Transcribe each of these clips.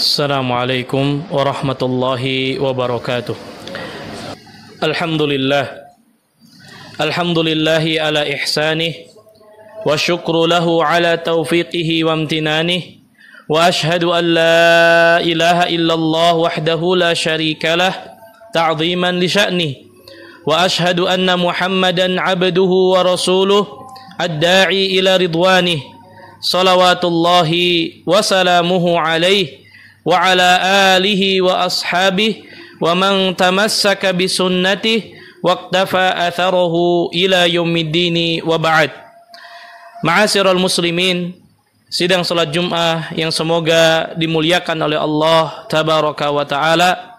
Assalamualaikum warahmatullahi wabarakatuh. Alhamdulillahi ala ihsanih wa syukru lahu ala taufiqihi wa amtinanih wa ashhadu an la ilaha illallah wahdahu la syarika lah ta'ziman li sya'nih wa ashhadu anna Muhammadan abduhu wa rasuluh ad-da'i ila ridwanih salawatullahi wa salamuhu alaihi wa ala alihi wa ashabihi wa man tamassaka bi sunnatihi waqtafa atharahu ila yaumiddin wa ba'd. Ma'asyiral muslimin, sidang salat Jumat yang semoga dimuliakan oleh Allah tabaraka wa taala.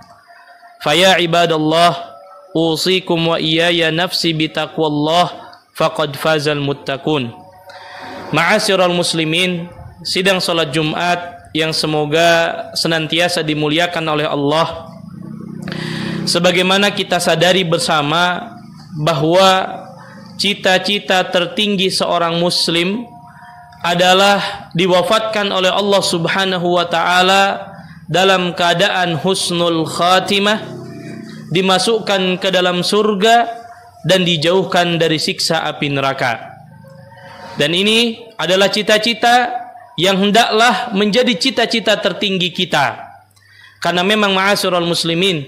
Faya ibadallah, usikum wa iyaya nafsi bitaqwallah faqad fazal muttaqun. Ma'asyiral muslimin, sidang salat Jumat yang semoga senantiasa dimuliakan oleh Allah. Sebagaimana kita sadari bersama bahwa cita-cita tertinggi seorang muslim adalah diwafatkan oleh Allah Subhanahu wa taala dalam keadaan husnul khatimah, dimasukkan ke dalam surga dan dijauhkan dari siksa api neraka. Dan ini adalah cita-cita yang hendaklah menjadi cita-cita tertinggi kita. Karena memang ma'asyiral muslimin,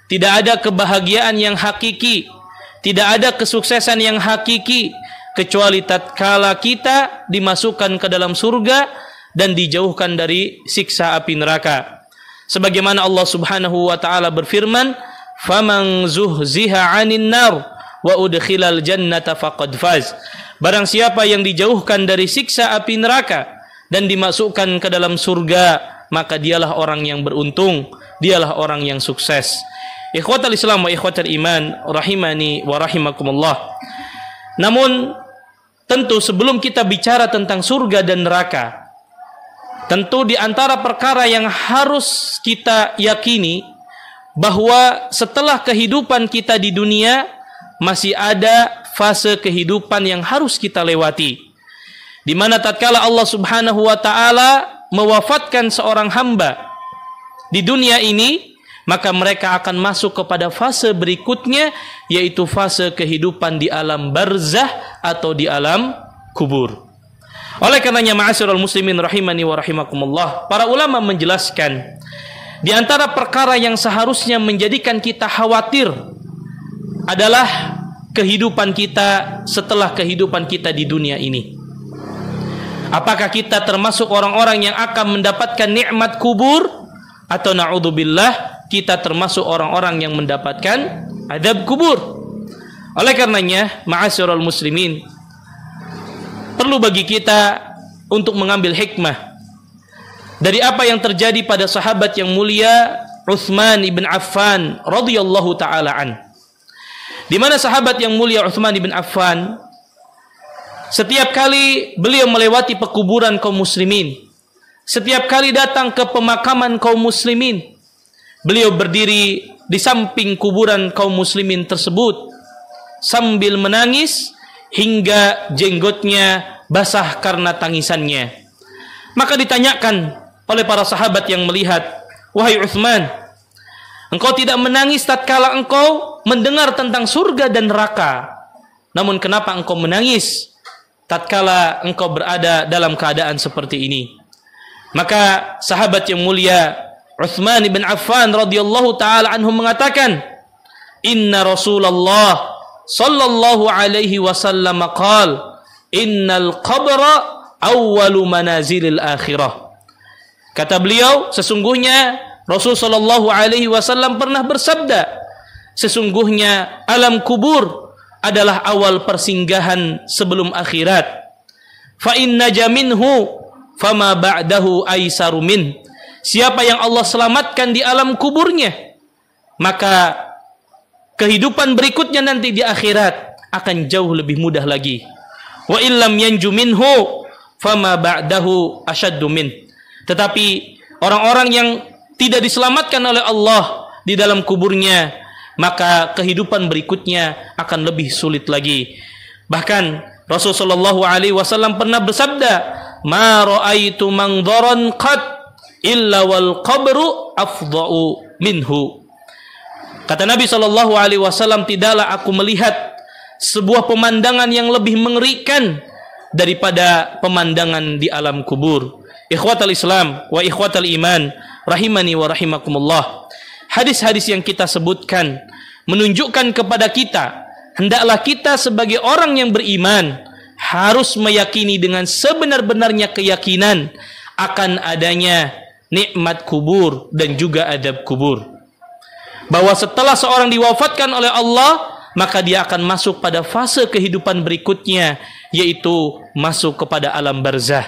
tidak ada kebahagiaan yang hakiki, tidak ada kesuksesan yang hakiki kecuali tatkala kita dimasukkan ke dalam surga dan dijauhkan dari siksa api neraka. Sebagaimana Allah Subhanahu wa taala berfirman, "Faman zuhziha 'anil nar wa udkhilal jannata faqad faz." Barang siapa yang dijauhkan dari siksa api neraka dan dimasukkan ke dalam surga, maka dialah orang yang beruntung, dialah orang yang sukses. Ikhwatal Islam wa ikhwatal iman, rahimani wa rahimakumullah. Namun tentu sebelum kita bicara tentang surga dan neraka, tentu di antara perkara yang harus kita yakini bahwa setelah kehidupan kita di dunia masih ada fase kehidupan yang harus kita lewati, di mana tatkala Allah Subhanahu wa taala mewafatkan seorang hamba di dunia ini, maka mereka akan masuk kepada fase berikutnya, yaitu fase kehidupan di alam barzah atau di alam kubur. Oleh karenanya ma'asyiral muslimin rahimani wa rahimakumullah, para ulama menjelaskan di antara perkara yang seharusnya menjadikan kita khawatir adalah kehidupan kita setelah kehidupan kita di dunia ini. Apakah kita termasuk orang-orang yang akan mendapatkan nikmat kubur, atau na'udzubillah kita termasuk orang-orang yang mendapatkan azab kubur? Oleh karenanya ma'asyiral muslimin, perlu bagi kita untuk mengambil hikmah dari apa yang terjadi pada sahabat yang mulia Utsman ibn Affan radhiyallahu taala an. Di mana sahabat yang mulia Utsman ibn Affan, setiap kali beliau melewati pekuburan kaum muslimin, setiap kali datang ke pemakaman kaum muslimin, beliau berdiri di samping kuburan kaum muslimin tersebut sambil menangis hingga jenggotnya basah karena tangisannya. Maka ditanyakan oleh para sahabat yang melihat, "Wahai Utsman, engkau tidak menangis tatkala engkau mendengar tentang surga dan neraka. Namun kenapa engkau menangis tatkala engkau berada dalam keadaan seperti ini?" Maka sahabat yang mulia Utsman bin Affan radhiyallahu taala anhu mengatakan, "Inna Rasulullah sallallahu alaihi wasallam qala, innal qabra awwalu manazilil akhirah." Kata beliau, sesungguhnya Rasul sallallahu alaihi wasallam pernah bersabda, sesungguhnya alam kubur adalah awal persinggahan sebelum akhirat. Fa inna jaminhu fama ba'dahu aisaru min. Siapa yang Allah selamatkan di alam kuburnya, maka kehidupan berikutnya nanti di akhirat akan jauh lebih mudah lagi. Wa illam yanju minhu fama ba'dahu asyaddu min. Tetapi orang-orang yang tidak diselamatkan oleh Allah di dalam kuburnya, maka kehidupan berikutnya akan lebih sulit lagi. Bahkan Rasulullah SAW pernah bersabda, "Ma ra'aitu mangdaran qad illa wal qabru afdha'u minhu. Kata Nabi SAW, tidaklah aku melihat sebuah pemandangan yang lebih mengerikan daripada pemandangan di alam kubur. Ikhwatal Islam wa ikhwatal iman, rahimani wa rahimakumullah. Hadis-hadis yang kita sebutkan menunjukkan kepada kita, hendaklah kita sebagai orang yang beriman harus meyakini dengan sebenar-benarnya keyakinan akan adanya nikmat kubur dan juga adab kubur. Bahwa setelah seorang diwafatkan oleh Allah, maka dia akan masuk pada fase kehidupan berikutnya, yaitu masuk kepada alam barzah.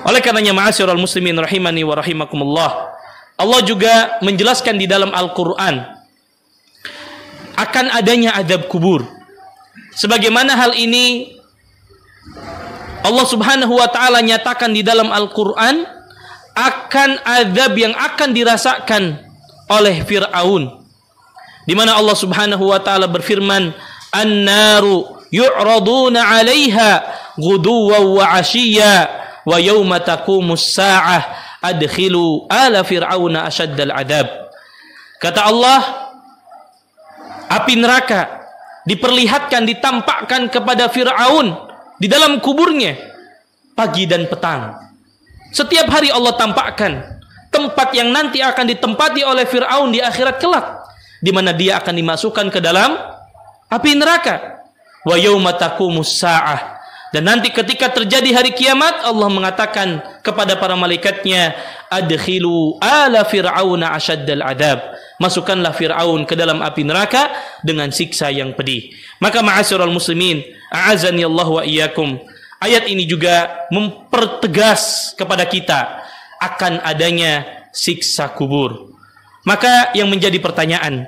Oleh karenanya, ma'asyiral muslimin rahimani wa rahimakumullah, Allah juga menjelaskan di dalam Al-Quran akan adanya adab kubur. Sebagaimana hal ini Allah subhanahu wa ta'ala nyatakan di dalam Al-Quran akan adab yang akan dirasakan oleh Fir'aun, di mana Allah subhanahu wa ta'ala berfirman, an-naru yu'raduna 'alaiha ghuduwan wa 'ashiyya wa yawma taqumus sa'ah adkhilu ala fir'auna asyaddal 'adab. Kata Allah, api neraka diperlihatkan, ditampakkan kepada Fir'aun di dalam kuburnya pagi dan petang. Setiap hari Allah tampakkan tempat yang nanti akan ditempati oleh Fir'aun di akhirat kelak, di mana dia akan dimasukkan ke dalam api neraka. Wa yauma taqumus sa'ah, dan nanti ketika terjadi hari kiamat, Allah mengatakan kepada para malaikatnya, adkhilu ala fir'auna asyaddal adab, masukkanlah Fir'aun ke dalam api neraka dengan siksa yang pedih. Maka ma'asyiral muslimin, a'azani Allah wa iyyakum, ayat ini juga mempertegas kepada kita akan adanya siksa kubur. Maka yang menjadi pertanyaan,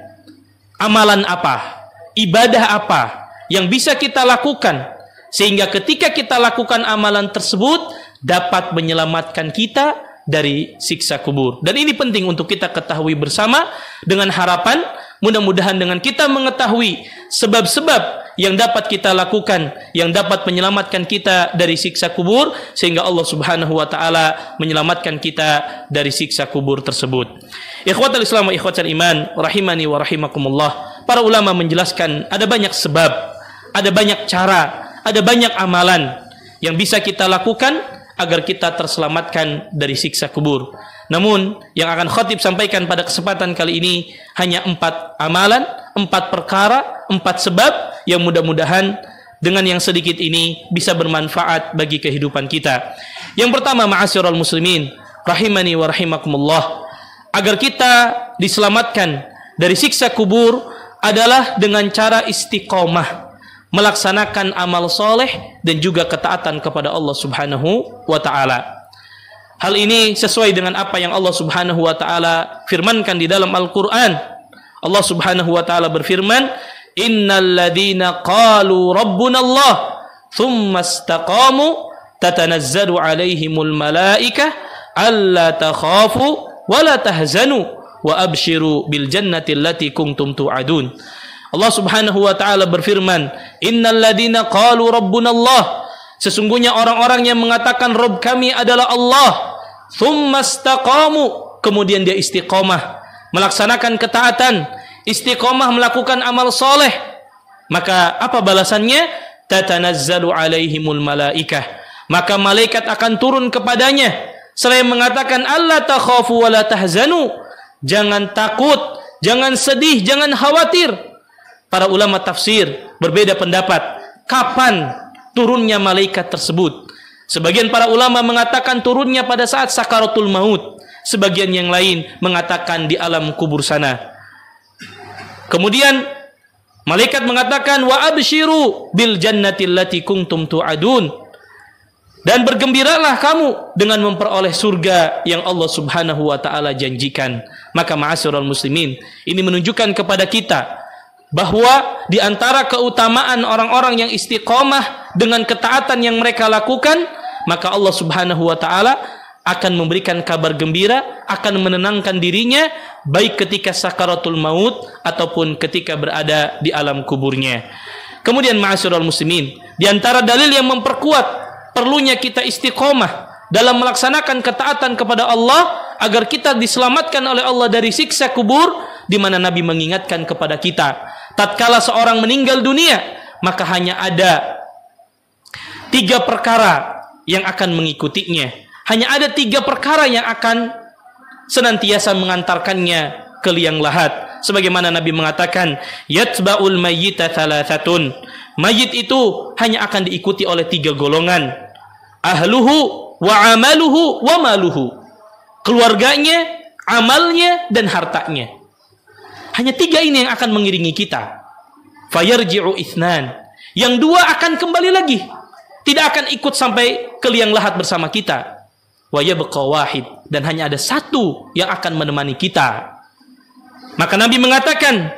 amalan apa, ibadah apa yang bisa kita lakukan sehingga ketika kita lakukan amalan tersebut dapat menyelamatkan kita dari siksa kubur. Dan ini penting untuk kita ketahui bersama, dengan harapan mudah-mudahan dengan kita mengetahui sebab-sebab yang dapat kita lakukan, yang dapat menyelamatkan kita dari siksa kubur, sehingga Allah subhanahu wa ta'ala menyelamatkan kita dari siksa kubur tersebut. Ikhwatal Islam wa ikhwatal iman, rahimani wa rahimakumullah. Para ulama menjelaskan ada banyak sebab, ada banyak cara, ada banyak amalan yang bisa kita lakukan agar kita terselamatkan dari siksa kubur. Namun yang akan khatib sampaikan pada kesempatan kali ini hanya 4 amalan, 4 perkara, 4 sebab yang mudah-mudahan dengan yang sedikit ini bisa bermanfaat bagi kehidupan kita. Yang pertama, ma'asyiral muslimin rahimani wa rahimakumullah, agar kita diselamatkan dari siksa kubur adalah dengan cara istiqomah, melaksanakan amal soleh dan juga ketaatan kepada Allah subhanahu wa ta'ala. Hal ini sesuai dengan apa yang Allah subhanahu wa ta'ala firmankan di dalam Al-Quran. Allah subhanahu wa ta'ala berfirman, innal ladhina qalu rabbuna Allah thumma istaqamu tatanazzalu alaihimul malaikah alla takhafu wa la tahzanu wa abshiru bil jannati allati kuntum tu'adun. Allah subhanahu wa ta'ala berfirman, innal ladhina qalu rabbuna Allah, sesungguhnya orang-orang yang mengatakan Rabb kami adalah Allah, thumma istaqamu, kemudian dia istiqomah melaksanakan ketaatan, istiqomah melakukan amal soleh, maka apa balasannya? Tatanazzalu alaihimul malaikah, maka malaikat akan turun kepadanya selain mengatakan alla takhafu wa la tahzanu, jangan takut, jangan sedih, jangan khawatir. Para ulama tafsir berbeda pendapat kapan turunnya malaikat tersebut. Sebagian para ulama mengatakan turunnya pada saat sakaratul maut, sebagian yang lain mengatakan di alam kubur sana. Kemudian malaikat mengatakan wa abshiru bil jannati allati kuntum tu'adun, dan bergembiralah kamu dengan memperoleh surga yang Allah subhanahu wa ta'ala janjikan. Maka ma'asyiral muslimin, ini menunjukkan kepada kita bahwa di antara keutamaan orang-orang yang istiqomah dengan ketaatan yang mereka lakukan, maka Allah subhanahu wa ta'ala akan memberikan kabar gembira, akan menenangkan dirinya baik ketika sakaratul maut ataupun ketika berada di alam kuburnya. Kemudian ma'asyiral muslimin, di antara dalil yang memperkuat perlunya kita istiqomah dalam melaksanakan ketaatan kepada Allah agar kita diselamatkan oleh Allah dari siksa kubur, di mana Nabi mengingatkan kepada kita, tatkala seorang meninggal dunia, maka hanya ada 3 perkara yang akan mengikutinya. Hanya ada 3 perkara yang akan senantiasa mengantarkannya ke liang lahat. Sebagaimana Nabi mengatakan, yatba'ul mayyita thalathatun. Mayit itu hanya akan diikuti oleh 3 golongan. Ahluhu wa amaluhu wa maluhu. Keluarganya, amalnya, dan hartanya. Hanya 3 ini yang akan mengiringi kita. Fayarji'u ithnan. Yang 2 akan kembali lagi, tidak akan ikut sampai ke liang lahat bersama kita. Wa yabqa wahid. Dan hanya ada 1 yang akan menemani kita. Maka Nabi mengatakan,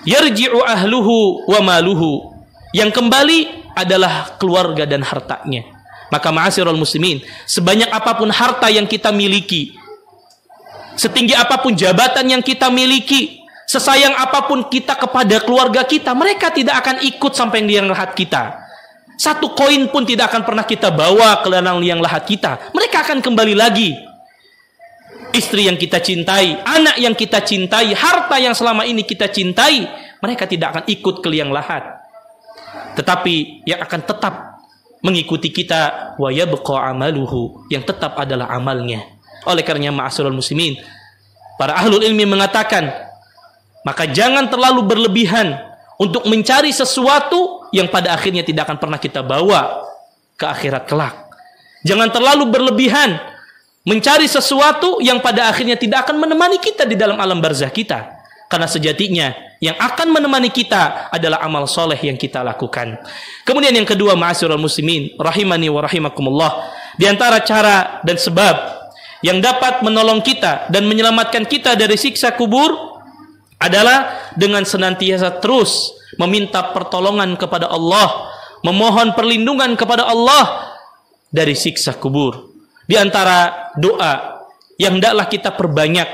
yarji'u ahluhu wa maluhu. Yang kembali adalah keluarga dan hartanya. Maka ma'asyiral muslimin, sebanyak apapun harta yang kita miliki, setinggi apapun jabatan yang kita miliki, sesayang apapun kita kepada keluarga kita, mereka tidak akan ikut sampai liang lahat kita. 1 koin pun tidak akan pernah kita bawa ke liang lahat kita. Mereka akan kembali lagi. Istri yang kita cintai, anak yang kita cintai, harta yang selama ini kita cintai, mereka tidak akan ikut ke liang lahat. Tetapi yang akan tetap mengikuti kita, wa yabqa amaluhu, yang tetap adalah amalnya. Oleh karenanya ma'asyiral muslimin, para ahlul ilmi mengatakan, maka jangan terlalu berlebihan untuk mencari sesuatu yang pada akhirnya tidak akan pernah kita bawa ke akhirat kelak. Jangan terlalu berlebihan mencari sesuatu yang pada akhirnya tidak akan menemani kita di dalam alam barzah kita. Karena sejatinya yang akan menemani kita adalah amal soleh yang kita lakukan. Kemudian yang kedua, ma'asyiral muslimin rahimani wa rahimakumullah, di antara cara dan sebab yang dapat menolong kita dan menyelamatkan kita dari siksa kubur adalah dengan senantiasa terus meminta pertolongan kepada Allah, memohon perlindungan kepada Allah dari siksa kubur. Di antara doa yang hendaklah kita perbanyak,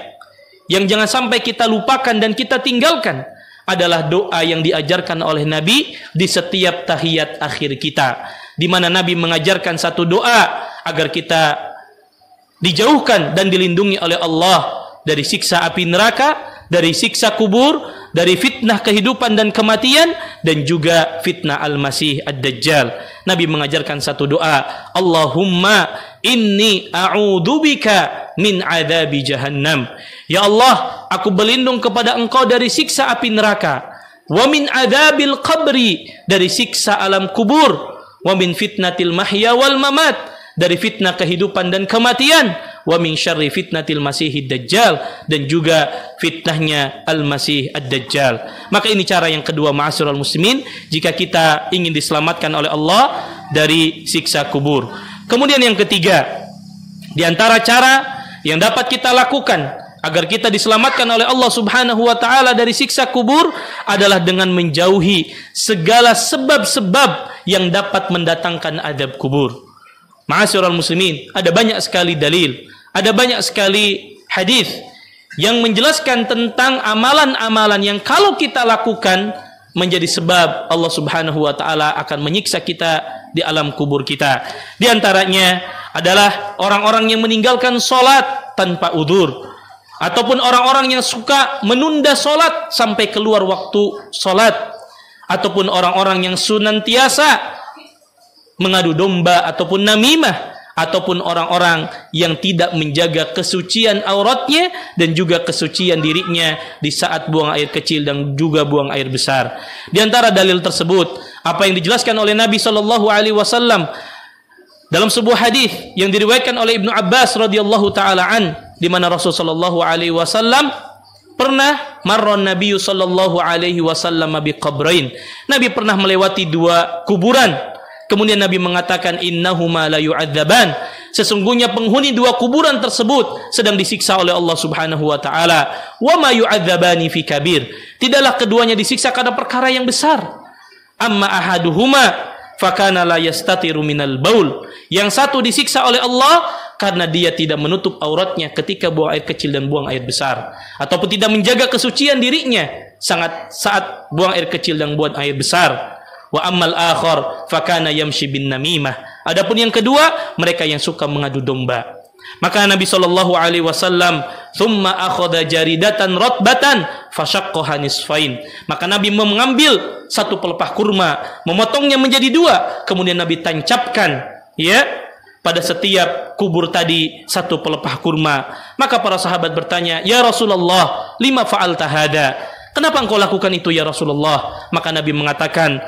yang jangan sampai kita lupakan dan kita tinggalkan, adalah doa yang diajarkan oleh Nabi di setiap tahiyat akhir kita, di mana Nabi mengajarkan satu doa agar kita dijauhkan dan dilindungi oleh Allah dari siksa api neraka, dari siksa kubur, dari fitnah kehidupan dan kematian, dan juga fitnah al-Masih ad-Dajjal. Nabi mengajarkan satu doa, Allahumma inni a'udzubika min adzabi jahannam. Ya Allah, aku berlindung kepada Engkau dari siksa api neraka, wa min adzabil qabri, dari siksa alam kubur, wa min fitnatil mahya wal mamat, dari fitnah kehidupan dan kematian, wa min syarri fitnatil masihid dajjal, dan juga fitnahnya al-Masih ad-Dajjal. Maka ini cara yang kedua, ma'asyiral muslimin, jika kita ingin diselamatkan oleh Allah dari siksa kubur. Kemudian yang ketiga, di antara cara yang dapat kita lakukan agar kita diselamatkan oleh Allah Subhanahu wa taala dari siksa kubur adalah dengan menjauhi segala sebab-sebab yang dapat mendatangkan azab kubur. Ma'asyiral muslimin, ada banyak sekali dalil, ada banyak sekali hadis yang menjelaskan tentang amalan-amalan yang kalau kita lakukan menjadi sebab Allah Subhanahu wa taala akan menyiksa kita di alam kubur kita. Di antaranya adalah orang-orang yang meninggalkan salat tanpa udzur, ataupun orang-orang yang suka menunda salat sampai keluar waktu salat, ataupun orang-orang yang senantiasa mengadu domba ataupun namimah, ataupun orang-orang yang tidak menjaga kesucian auratnya dan juga kesucian dirinya di saat buang air kecil dan juga buang air besar. Di antara dalil tersebut, apa yang dijelaskan oleh Nabi sallallahu alaihi wasallam dalam sebuah hadis yang diriwayatkan oleh Ibnu Abbas radhiyallahu taala an, di mana Rasul sallallahu alaihi wasallam pernah marron Nabi sallallahu alaihi wasallam bi qabrain. Nabi pernah melewati 2 kuburan. Kemudian Nabi mengatakan, innahuma la yu'adzaban, sesungguhnya penghuni 2 kuburan tersebut sedang disiksa oleh Allah Subhanahu wa taala. Wa ma yu'adzabani fi kabir, tidaklah keduanya disiksa karena perkara yang besar. Amma ahaduhuma fakana la yastatiru minal baul, yang satu disiksa oleh Allah karena dia tidak menutup auratnya ketika buang air kecil dan buang air besar, ataupun tidak menjaga kesucian dirinya saat buang air kecil dan buang air besar. Wa ammal akhar fakana yamshi bin namimah, Adapun yang kedua, mereka yang suka mengadu domba. Maka Nabi sallallahu alaihi wasallam thumma akhadha jaridatan ratbatan fashaqqaha nisfain. Maka Nabi mengambil satu pelepah kurma, memotongnya menjadi dua, kemudian Nabi tancapkan pada setiap kubur tadi satu pelepah kurma. Maka para sahabat bertanya, "Ya Rasulullah, lima fa'alta hada?" Kenapa engkau lakukan itu ya Rasulullah? Maka Nabi mengatakan,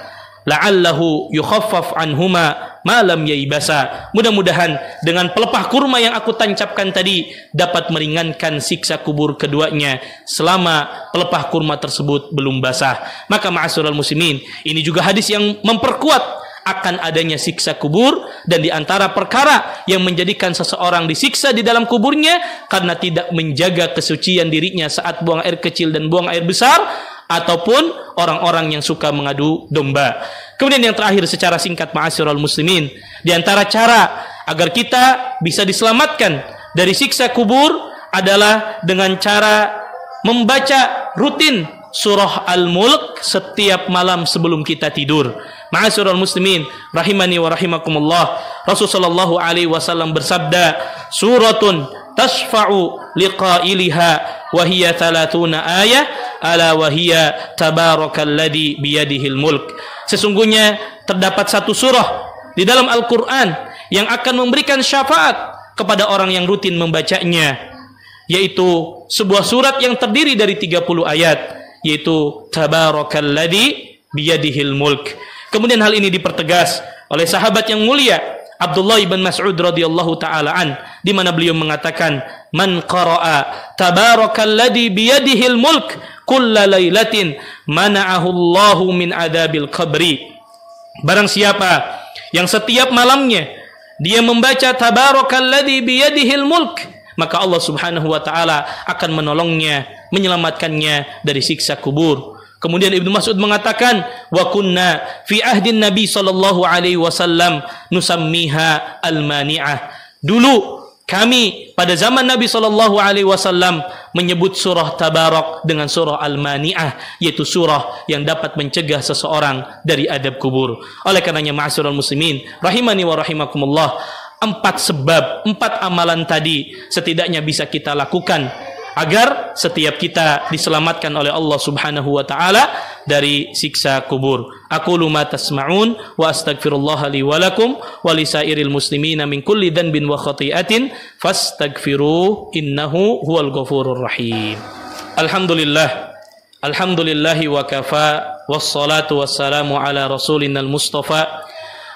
la'allahu yukhaffaf anhuma ma lam yaibasa. Mudah-mudahan dengan pelepah kurma yang aku tancapkan tadi dapat meringankan siksa kubur keduanya selama pelepah kurma tersebut belum basah. Maka ma'asyiral muslimin, ini juga hadis yang memperkuat akan adanya siksa kubur, dan di antara perkara yang menjadikan seseorang disiksa di dalam kuburnya karena tidak menjaga kesucian dirinya saat buang air kecil dan buang air besar, ataupun orang-orang yang suka mengadu domba. Kemudian yang terakhir secara singkat ma'asyiral muslimin, di antara cara agar kita bisa diselamatkan dari siksa kubur adalah dengan cara membaca rutin surah Al-Mulk setiap malam sebelum kita tidur. Ma'asyiral muslimin rahimani wa rahimakumullah, Rasulullah sallallahu alaihi wasallam bersabda, suratun tashfa'u liqailiha wa hiya 30 ayah ala wa hiya tabarakalladzi biyadihil mulk. Sesungguhnya terdapat satu surah di dalam Al-Qur'an yang akan memberikan syafaat kepada orang yang rutin membacanya, yaitu sebuah surat yang terdiri dari 30 ayat, yaitu tabarakalladzi biyadihil mulk. Kemudian hal ini dipertegas oleh sahabat yang mulia Abdullah ibn Mas'ud radhiyallahu taala an, di mana beliau mengatakan, man qara'a tabarakalladzi biyadihil mulk kulla lailatin mana'ahu Allahu min adabil qabri. Barang siapa yang setiap malamnya dia membaca tabarakalladzi biyadihil mulk, maka Allah Subhanahu wa taala akan menolongnya, menyelamatkannya dari siksa kubur. Kemudian Ibnu Mas'ud mengatakan, wa kunna fi ahdin Nabi sallallahu alaihi wasallam nusammiha al-mani'ah. Dulu kami pada zaman Nabi sallallahu alaihi wasallam menyebut surah Tabarak dengan surah Al-Mani'ah, yaitu surah yang dapat mencegah seseorang dari adab kubur. Oleh karenanya ma'asyiral muslimin rahimani wa rahimakumullah, 4 sebab, 4 amalan tadi setidaknya bisa kita lakukan agar setiap kita diselamatkan oleh Allah Subhanahu wa taala dari siksa kubur. Aqulu ma tasma'un wa astaghfirullah li wa lakum wa lisairil muslimina min kulli dhanbin wa khati'atin fastaghfiruhu innahu huwal ghafurur rahim. Alhamdulillahi wa kafa wassalatu wassalamu ala rasulinal mustafa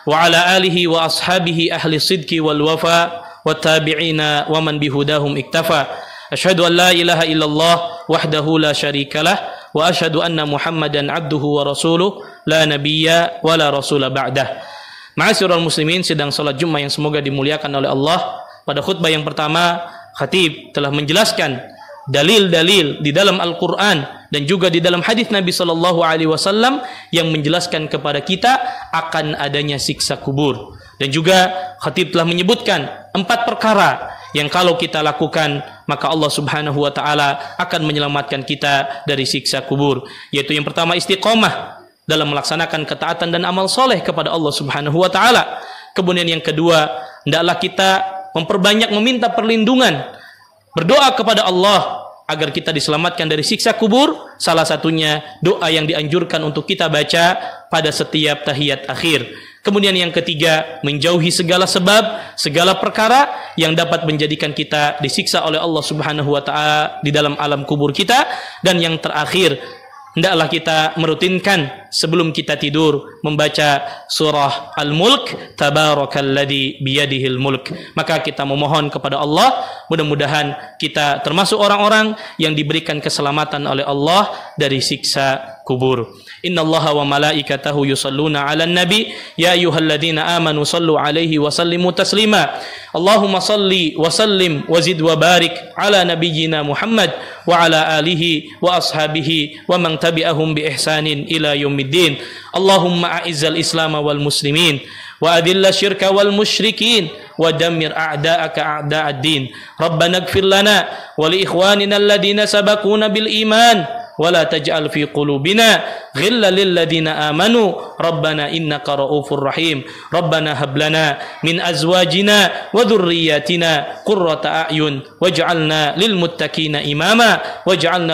wa ala alihi wa ashabihi ahli sidqi wal wafa wa tabi'ina wa man bihudahum iktafa. Asyhadu an la ilaha illallah wahdahu la syarikalah wa asyhadu anna Muhammadan abduhu wa rasuluh la nabiyya wa la rasula ba'dah. Ma'asyiral muslimin, sedang salat Jumat yang semoga dimuliakan oleh Allah. Pada khutbah yang pertama, khatib telah menjelaskan dalil-dalil di dalam Al-Qur'an dan juga di dalam hadis Nabi sallallahu alaihi wasallam yang menjelaskan kepada kita akan adanya siksa kubur. Dan juga khatib telah menyebutkan 4 perkara yang kalau kita lakukan maka Allah Subhanahu wa taala akan menyelamatkan kita dari siksa kubur, yaitu yang pertama istiqomah dalam melaksanakan ketaatan dan amal soleh kepada Allah Subhanahu wa taala. Kemudian yang kedua, hendaklah kita memperbanyak meminta perlindungan, berdoa kepada Allah agar kita diselamatkan dari siksa kubur. Salah satunya doa yang dianjurkan untuk kita baca pada setiap tahiyat akhir. Kemudian yang ketiga, menjauhi segala sebab, segala perkara yang dapat menjadikan kita disiksa oleh Allah Subhanahu wa taala di dalam alam kubur kita. Dan yang terakhir, hendaklah kita merutinkan sebelum kita tidur membaca surah Al-Mulk, tabarakalladzi biyadihil mulk. Maka kita memohon kepada Allah, mudah-mudahan kita termasuk orang-orang yang diberikan keselamatan oleh Allah dari siksa kubur. Innallaha wa malaikatahu yusalluna 'alan nabi ya ayyuhalladzina amanu sallu 'alaihi wa sallimu taslima. Allahumma salli wa sallim wa zid wa barik ala nabiyyina Muhammad wa ala alihi wa ashabihi wa man tabi'ahum bi ihsanin ila yaumiddin. Allahumma a'izzal islam wal muslimin wa adilla syirka wal musyrikin wa dammir a'da'aka a'da'ad din. Rabbana ighfir lana wa li ikhwanina alladhina sabaquna bil iman ولا تجعل في قلوبنا غلا للذين آمنوا ربنا إنك رؤوف رحيم ربنا هب لنا من أزواجنا وذرياتنا قرة أعين واجعلنا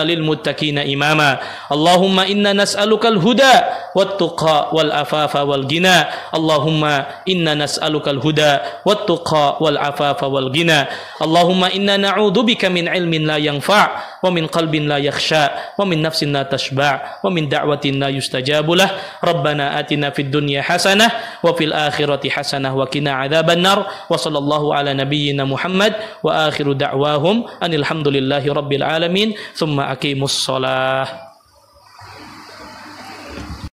للمتقين إماما اللهم إنا نسألك الهدى والتقى والعفاف والغنى اللهم إنا نسألك الهدى والتقى والعفاف والغنى اللهم إنا نعوذ بك من علم لا ينفع ومن قلب لا يخشى ومن نفس لا تشبع ومن دعوة لا يستجاب له ربنا آتنا في الدنيا حسنة وفي الآخرة حسنة وقنا عذاب النار وصلى الله على نبينا محمد وآخر دعواهم أن الحمد لله رب العالمين ثم أقيموا الصلاة